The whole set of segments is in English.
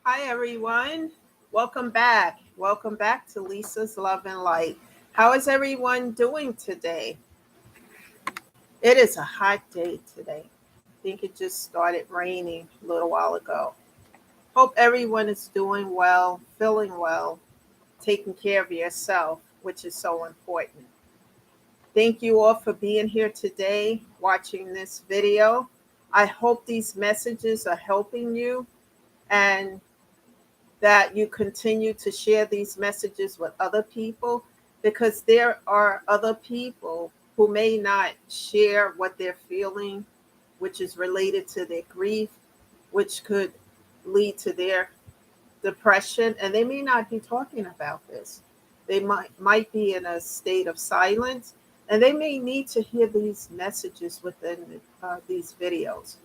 Hi, everyone. Welcome back. Welcome back to Lisa's Love and Light. How is everyone doing today? It is a hot day today. I think it just started raining a little while ago. Hope everyone is doing well, feeling well, taking care of yourself, which is so important. Thank you all for being here today, watching this video. I hope these messages are helping you and that you continue to share these messages with other people because there are other people who may not share what they're feeling, which is related to their grief, which could lead to their depression, and they may not be talking about this. They might be in a state of silence, and they may need to hear these messages within these videos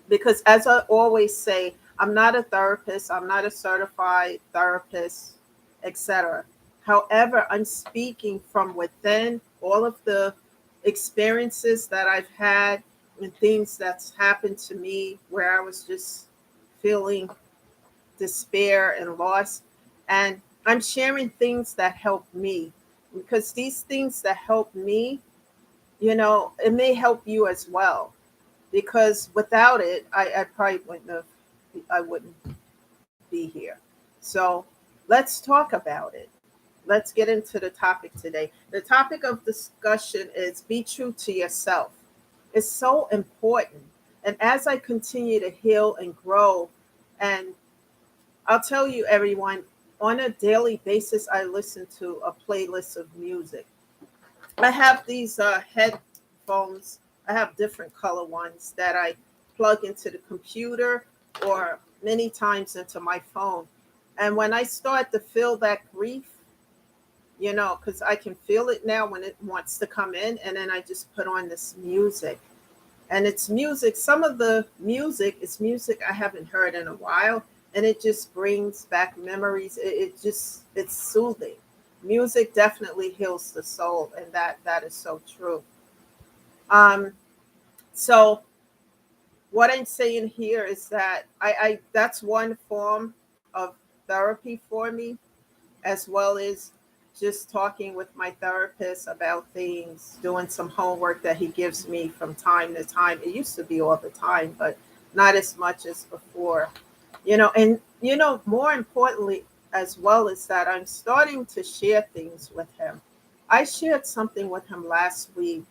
because as I always say, I'm not a therapist, I'm not a certified therapist, etc. However, I'm speaking from within all of the experiences that I've had and things that's happened to me where I was just feeling despair and loss. And I'm sharing things that help me because these things that help me, it may help you as well because without it, I probably I wouldn't be here. So let's talk about it. Let's get into the topic today. The topic of discussion is be true to yourself. It's so important. And as I continue to heal and grow, and I'll tell you, everyone, on a daily basis, I listen to a playlist of music. I have these headphones. I have different color ones that I plug into the computer or many times into my phone. And when I start to feel that grief, because I can feel it now when it wants to come in, and then I just put on this music. And it's music. Some of the music is music I haven't heard in a while, and it just brings back memories. It's soothing. Music definitely heals the soul, and that is so true. Um, so what I'm saying here is that I that's one form of therapy for me, as well as just talking with my therapist about things, doing some homework that he gives me from time to time. It used to be all the time, but not as much as before. And more importantly, as well as that, I'm starting to share things with him. I shared something with him last week,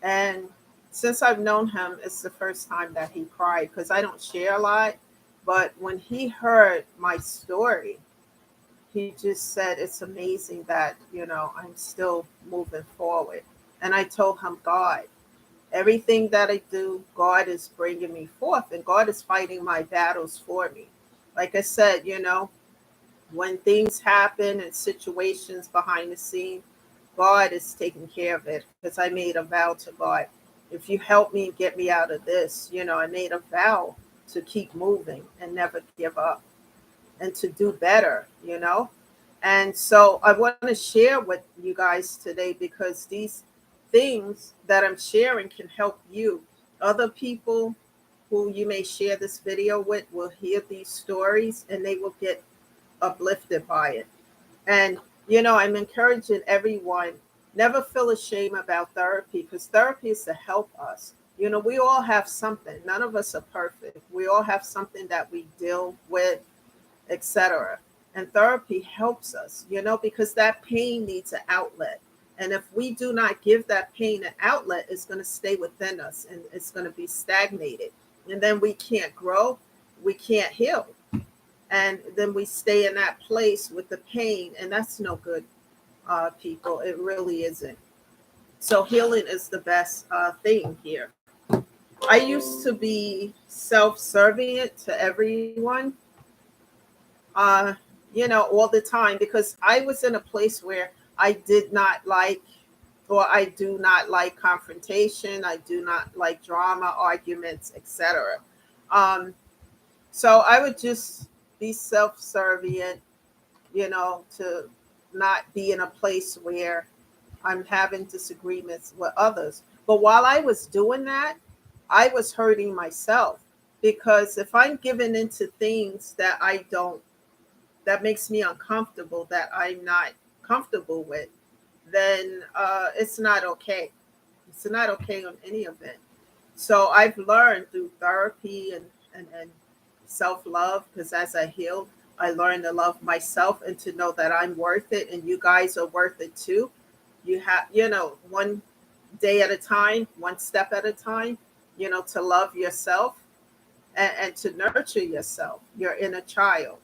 and since I've known him, it's the first time that he cried because I don't share a lot. But when he heard my story, he just said it's amazing that I'm still moving forward. And I told him, God, everything that I do, God is bringing me forth, and God is fighting my battles for me. Like I said, when things happen and situations behind the scene, God is taking care of it because I made a vow to God. If you help me get me out of this, I made a vow to keep moving and never give up and to do better. And so I want to share with you guys today because these things that I'm sharing can help you. Other people who you may share this video with will hear these stories and they will get uplifted by it. And, I'm encouraging everyone never feel ashamed about therapy because therapy is to help us. We all have something. None of us are perfect. We all have something that we deal with, etc. And therapy helps us, because that pain needs an outlet. And if we do not give that pain an outlet, it's going to stay within us and it's going to be stagnated. And then we can't grow, we can't heal. And then we stay in that place with the pain, and that's no good, people. It really isn't. So healing is the best thing here. I used to be self-servient to everyone, uh, all the time because I was in a place where I did not like, or I do not like confrontation. I do not like drama, arguments, etc. Um, so I would just be self-servient, to not be in a place where I'm having disagreements with others. But while I was doing that, I was hurting myself because if I'm given into things that I don't, that makes me uncomfortable, that I'm not comfortable with, then it's not okay. It's not okay on any event. So I've learned through therapy and self love, because as I healed, I learned to love myself and to know that I'm worth it and you guys are worth it too. You have, one day at a time, one step at a time, to love yourself and to nurture yourself, your inner child.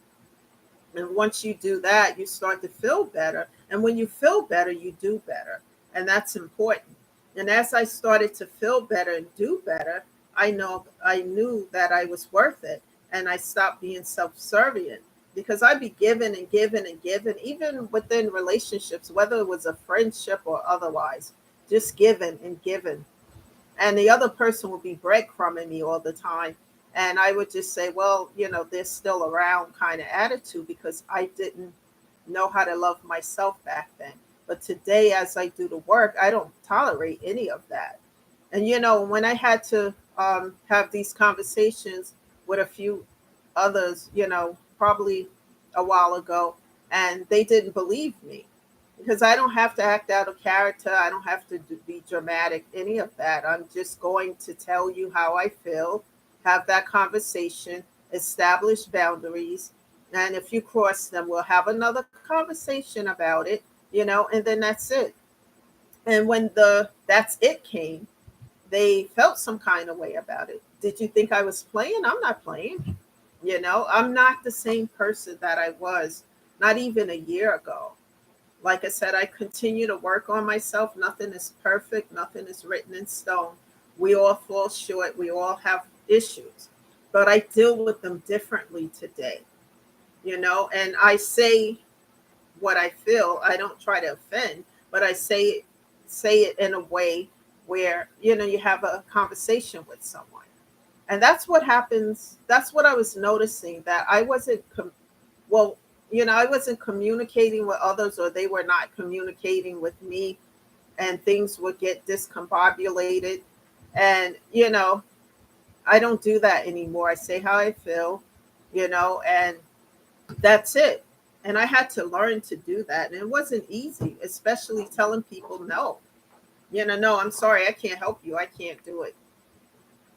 And once you do that, you start to feel better. And when you feel better, you do better. And that's important. And as I started to feel better and do better, I knew that I was worth it. And I stopped being self-serving, because I'd be given and given and given, even within relationships, whether it was a friendship or otherwise, just given and given, and the other person would be breadcrumbing me all the time. And I would just say, well, they're still around kind of attitude, because I didn't know how to love myself back then. But today, as I do the work, I don't tolerate any of that. And, when I had to have these conversations with a few others, probably a while ago, and they didn't believe me, because I don't have to act out of character. I don't have to be dramatic, any of that. I'm just going to tell you how I feel, have that conversation, establish boundaries. And if you cross them, we'll have another conversation about it, and then that's it. And when the that's it came, they felt some kind of way about it. Did you think I was playing? I'm not playing. I'm not the same person that I was not even a year ago. Like I said, I continue to work on myself. Nothing is perfect, nothing is written in stone. We all fall short, we all have issues, but I deal with them differently today, and I say what I feel. I don't try to offend, but I say it in a way where, you have a conversation with someone. And that's what happens. That's what I was noticing, that I wasn't well, I wasn't communicating with others, or they were not communicating with me, and things would get discombobulated. And, I don't do that anymore. I say how I feel, and that's it. And I had to learn to do that. And it wasn't easy, especially telling people no. No, I'm sorry, I can't help you. I can't do it.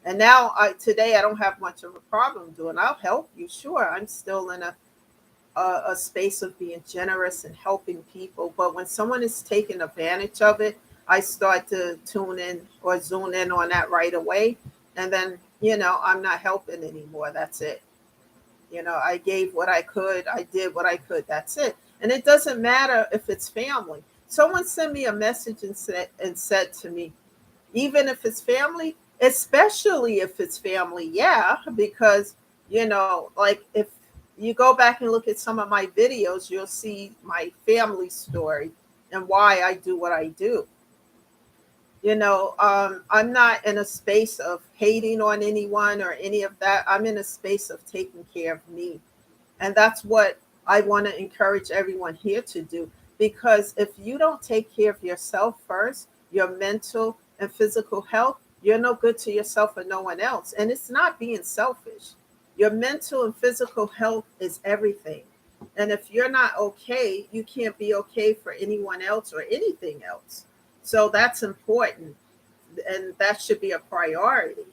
And now today I don't have much of a problem doing. I'll help you, sure. I'm still in a space of being generous and helping people. But when someone is taking advantage of it, I start to tune in or zoom in on that right away. And then, I'm not helping anymore. That's it. I gave what I could. I did what I could. That's it. And it doesn't matter if it's family. Someone sent me a message and said to me, even if it's family, especially if it's family, yeah, because, like if you go back and look at some of my videos, you'll see my family story and why I do what I do. I'm not in a space of hating on anyone or any of that. I'm in a space of taking care of me. And that's what I want to encourage everyone here to do. Because if you don't take care of yourself first, your mental and physical health, you're no good to yourself or no one else. And it's not being selfish. Your mental and physical health is everything. And if you're not okay, you can't be okay for anyone else or anything else. So that's important. And that should be a priority.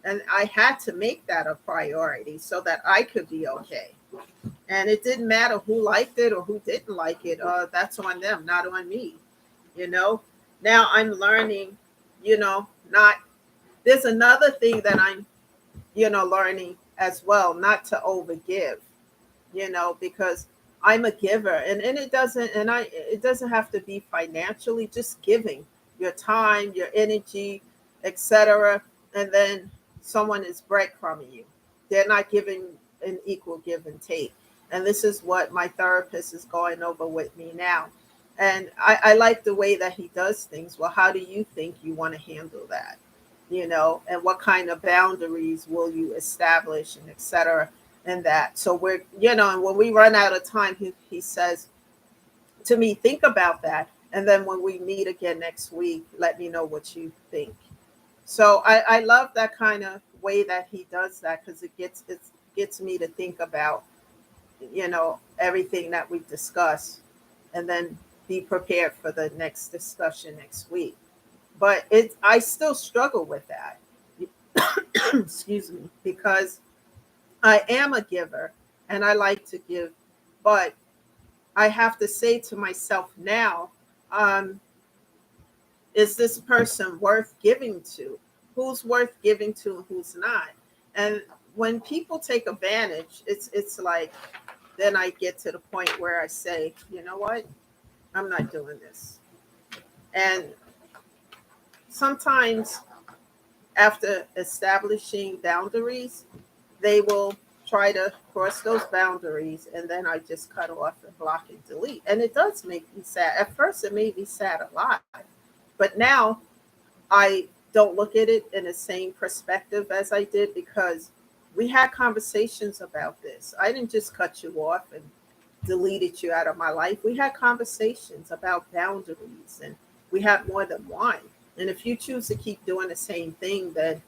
And I had to make that a priority so that I could be okay. And it didn't matter who liked it or who didn't like it. That's on them, not on me. You know. Now I'm learning. Not. There's another thing that I'm, learning as well, not to overgive. Because I'm a giver, and it doesn't have to be financially. Just giving your time, your energy, etc. And then someone is breadcrumbing you. They're not giving an equal give and take. And this is what my therapist is going over with me now. And I like the way that he does things. Well, how do you think you want to handle that? And what kind of boundaries will you establish, and etc. And that. So and when we run out of time, he says to me, think about that. And then when we meet again next week, let me know what you think. So I love that kind of, way that he does that because it gets me to think about, everything that we discuss, and then be prepared for the next discussion next week. But I still struggle with that. Excuse me, because I am a giver and I like to give, but I have to say to myself now, um, is this person worth giving to? Who's worth giving to and who's not? And when people take advantage, it's like then I get to the point where I say, you know what? I'm not doing this. And sometimes after establishing boundaries, they will try to cross those boundaries, and then I just cut off and block and delete. And it does make me sad. At first, it made me sad a lot, but now I don't look at it in the same perspective as I did because we had conversations about this. I didn't just cut you off and deleted you out of my life. We had conversations about boundaries, and we had more than one. And if you choose to keep doing the same thing, then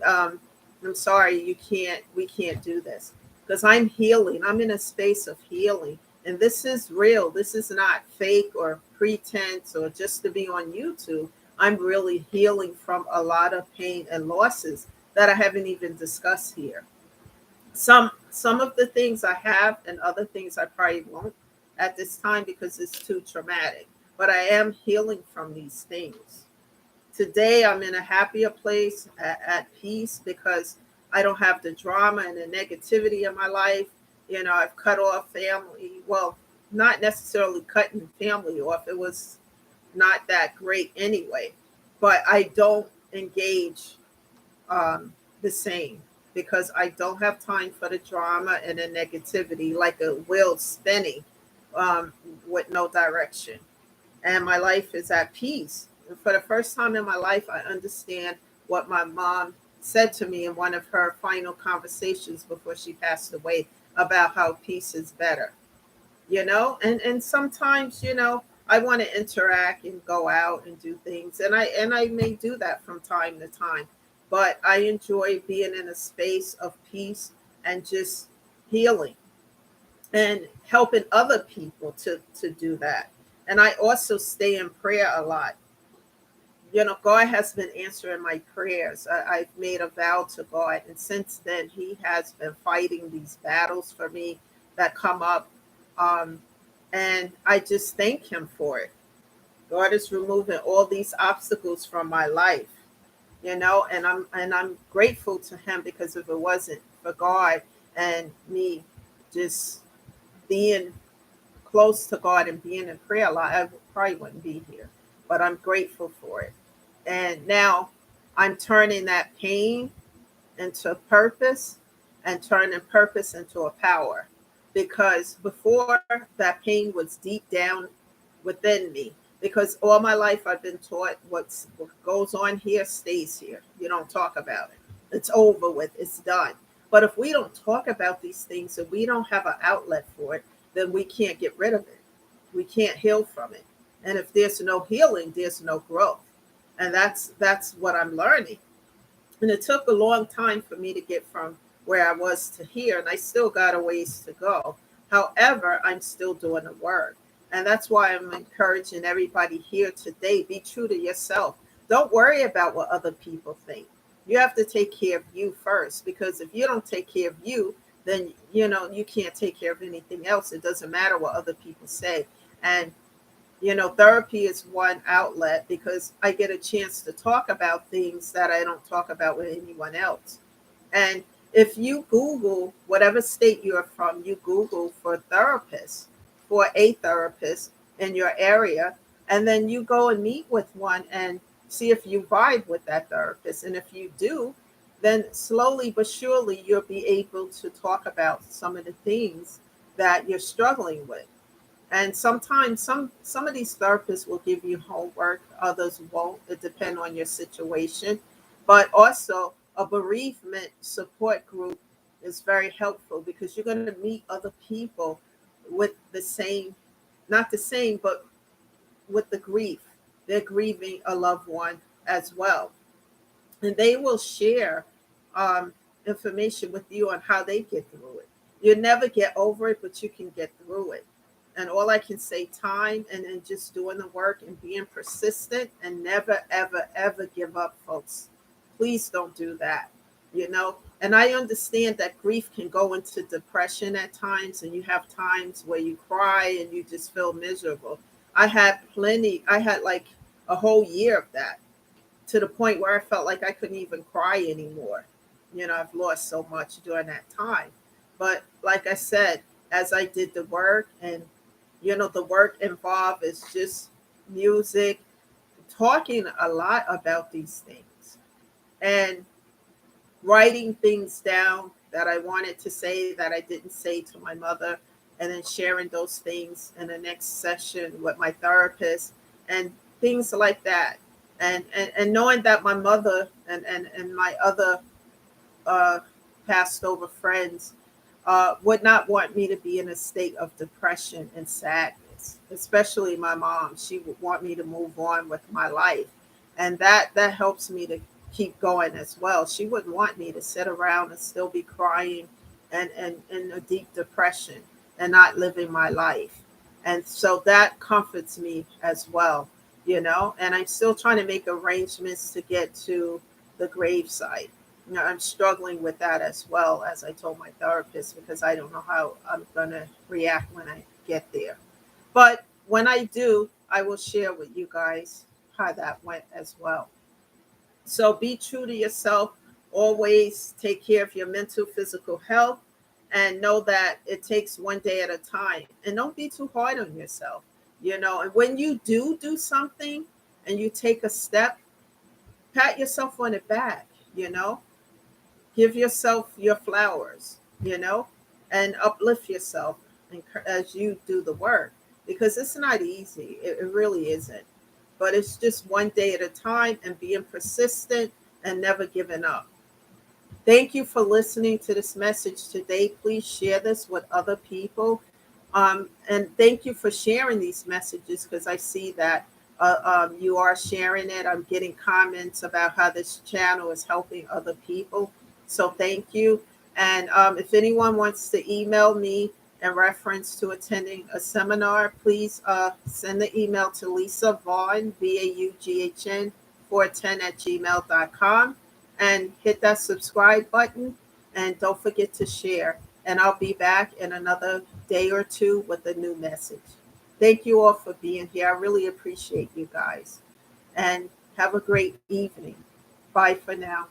um, I'm sorry, you can't. We can't do this because I'm healing. I'm in a space of healing, and this is real. This is not fake or pretense or just to be on YouTube. I'm really healing from a lot of pain and losses that I haven't even discussed here. Some of the things I have and other things I probably won't at this time because it's too traumatic. But I am healing from these things. Today I'm in a happier place at peace because I don't have the drama and the negativity in my life. I've cut off family. Well, not necessarily cutting family off. It was not that great anyway. But I don't engage the same because I don't have time for the drama and the negativity like a wheel spinning um, with no direction. And my life is at peace. And for the first time in my life, I understand what my mom said to me in one of her final conversations before she passed away about how peace is better. And sometimes I want to interact and go out and do things, and I may do that from time to time, but I enjoy being in a space of peace and just healing and helping other people to do that. And I also stay in prayer a lot. God has been answering my prayers. I've made a vow to God, and since then, He has been fighting these battles for me that come up. Um, and I just thank Him for it. God is removing all these obstacles from my life, and I'm grateful to Him because if it wasn't for God and me just being close to God and being in prayer a lot, I probably wouldn't be here. But I'm grateful for it. And now I'm turning that pain into purpose and turning purpose into a power. Because before that pain was deep down within me. Because all my life I've been taught what goes on here stays here. You don't talk about it. It's over with. It's done. But if we don't talk about these things and we don't have an outlet for it, then we can't get rid of it. We can't heal from it. And if there's no healing, there's no growth. And that's what I'm learning. And it took a long time for me to get from where I was to here, and I still got a ways to go. However, I'm still doing the work. And that's why I'm encouraging everybody here today, be true to yourself. Don't worry about what other people think. You have to take care of you first, because if you don't take care of you, then you can't take care of anything else. It doesn't matter what other people say. And therapy is one outlet because I get a chance to talk about things that I don't talk about with anyone else. And if you Google whatever state you're from, you Google for a therapist in your area, and then you go and meet with one and see if you vibe with that therapist. And if you do, then slowly but surely you'll be able to talk about some of the things that you're struggling with. And sometimes some of these therapists will give you homework, others won't. It depends on your situation. But also a bereavement support group is very helpful because you're going to meet other people with the same, not the same, but with the grief. They're grieving a loved one as well. And they will share information with you on how they get through it. You never get over it, but you can get through it. And all I can say, time, and then just doing the work and being persistent, and never, ever, ever give up, folks. Please don't do that. And I understand that grief can go into depression at times, and you have times where you cry and you just feel miserable. I had like a whole year of that, to the point where I felt like I couldn't even cry anymore. I've lost so much during that time. But like I said, as I did the work, and the work involved is just music, talking a lot about these things, and writing things down that I wanted to say that I didn't say to my mother, and then sharing those things in the next session with my therapist, and things like that. And knowing that my mother and my other uh, passed over friends would not want me to be in a state of depression and sadness, especially my mom. She would want me to move on with my life. And that helps me to keep going as well. She wouldn't want me to sit around and still be crying and in a deep depression and not living my life. And so that comforts me as well. And I'm still trying to make arrangements to get to the gravesite. I'm struggling with that as well, as I told my therapist, because I don't know how I'm going to react when I get there. But when I do, I will share with you guys how that went as well. So be true to yourself. Always take care of your mental, physical health, and know that it takes one day at a time. And don't be too hard on yourself. And when you do something and you take a step, pat yourself on the back. Give yourself your flowers, and uplift yourself as you do the work, because it's not easy. It really isn't. But it's just one day at a time, and being persistent and never giving up. Thank you for listening to this message today. Please share this with other people. And thank you for sharing these messages, because I see that you are sharing it. I'm getting comments about how this channel is helping other people. So thank you. And if anyone wants to email me in reference to attending a seminar, please send the email to Lisa Vaughn, VAUGHN 410 at gmail.com, and hit that subscribe button. And don't forget to share. And I'll be back in another day or two with a new message. Thank you all for being here. I really appreciate you guys. And have a great evening. Bye for now.